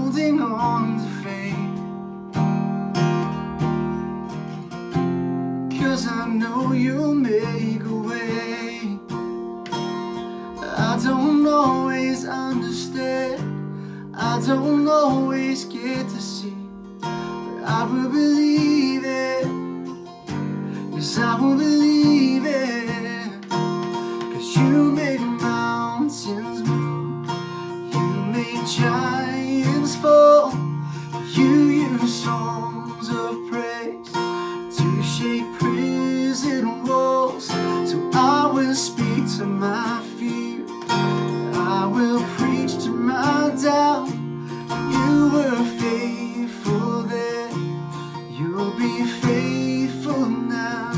holding on to faith, 'cause I know you'll make a way. I don't always understand, I don't always get to see, but I will believe it. Yes, I will believe it. 'Cause you make mountains move, you make giants fall, you use songs of praise to shake prison walls. So I will speak to my fear, I will preach to my doubt. You were faithful then, you'll be faithful now.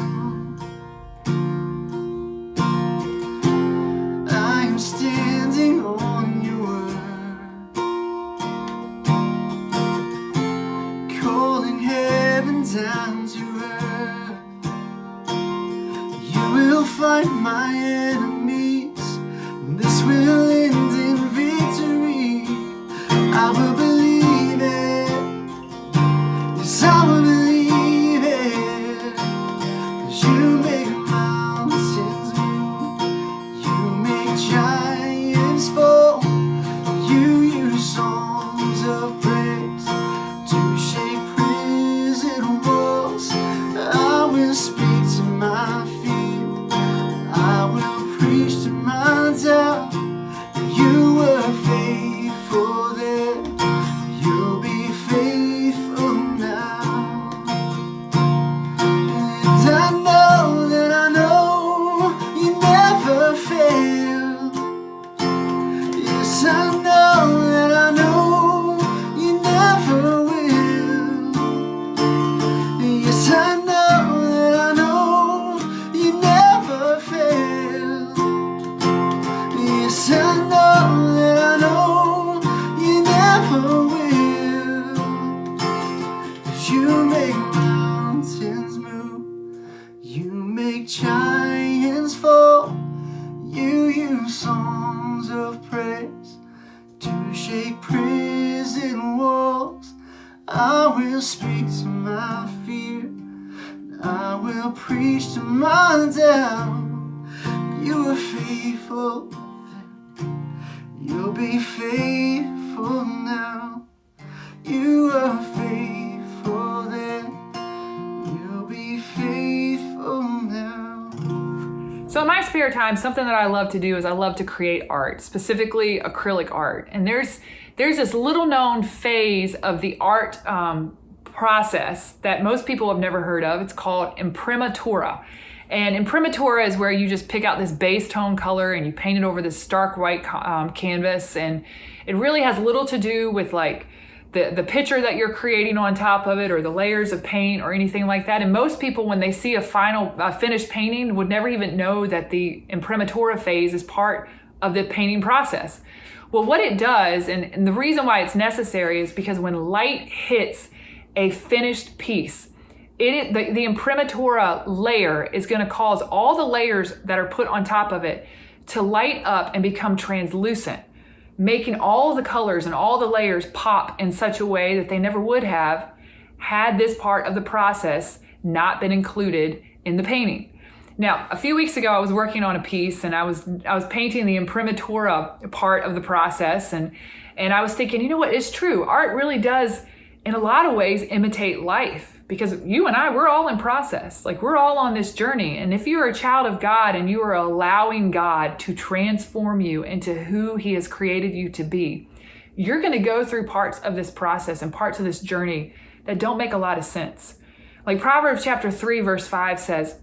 I am standing on your word, calling heaven down to earth. You will fight my enemies, and this will end in victory. I will believe it, yes, I will believe it. 'Cause you make mountains move, you make giants fall, you use songs of praise to shake prison walls. I will speak to my fear, I will preach to my doubt. You were faithful then, you'll be faithful now. And I know that I know you never fail. Yes, I know that I know you never will. Yes, I know that I know you never fail. Yes, I know that I know you never will. 'Cause you make mountains move, you make giants fall, you use songs of praise to shake prison walls. I will speak to my fear, I will preach to my doubt. You are faithful, you'll be faithful now. You are faithful then, you'll be faithful now. So in my spare time, something that I love to do is I love to create art, specifically acrylic art. And there's this little known phase of the art process that most people have never heard of. It's called imprimatura. And imprimatura is where you just pick out this base tone color and you paint it over this stark white canvas. And it really has little to do with like the picture that you're creating on top of it or the layers of paint or anything like that. And most people, when they see a finished painting, would never even know that the imprimatura phase is part of the painting process. Well, what it does, and the reason why it's necessary, is because when light hits a finished piece, the imprimatura layer is going to cause all the layers that are put on top of it to light up and become translucent, making all the colors and all the layers pop in such a way that they never would have had this part of the process not been included in the painting. Now, a few weeks ago, I was working on a piece and I was painting the imprimatura part of the process, and I was thinking, you know what, it's true. Art really does, in a lot of ways, imitate life. Because you and I, we're all in process. Like, we're all on this journey. And if you're a child of God and you are allowing God to transform you into who He has created you to be, you're going to go through parts of this process and parts of this journey that don't make a lot of sense. Like Proverbs chapter 3, verse 5 says,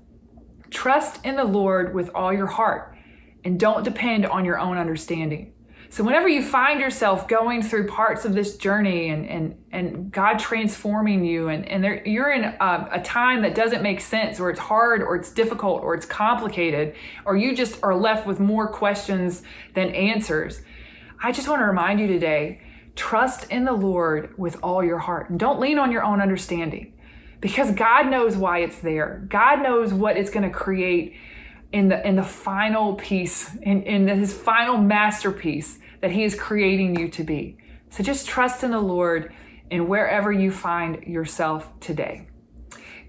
"Trust in the Lord with all your heart and don't depend on your own understanding." So whenever you find yourself going through parts of this journey and God transforming you, and you're in a time that doesn't make sense, or it's hard, or it's difficult, or it's complicated, or you just are left with more questions than answers, I just want to remind you today, trust in the Lord with all your heart. And don't lean on your own understanding, because God knows why it's there. God knows what it's going to create in the final piece, in his final masterpiece that he is creating you to be. So just trust in the Lord and wherever you find yourself today.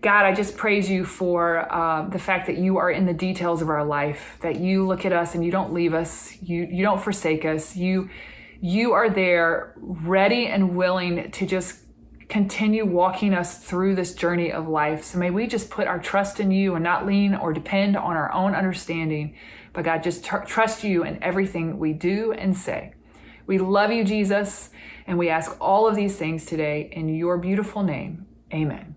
God, I just praise you for the fact that you are in the details of our life, that you look at us and you don't leave us, you don't forsake us. You are there ready and willing to just continue walking us through this journey of life. So may we just put our trust in you and not lean or depend on our own understanding, but God, just trust you in everything we do and say. We love you, Jesus, and we ask all of these things today in your beautiful name. Amen.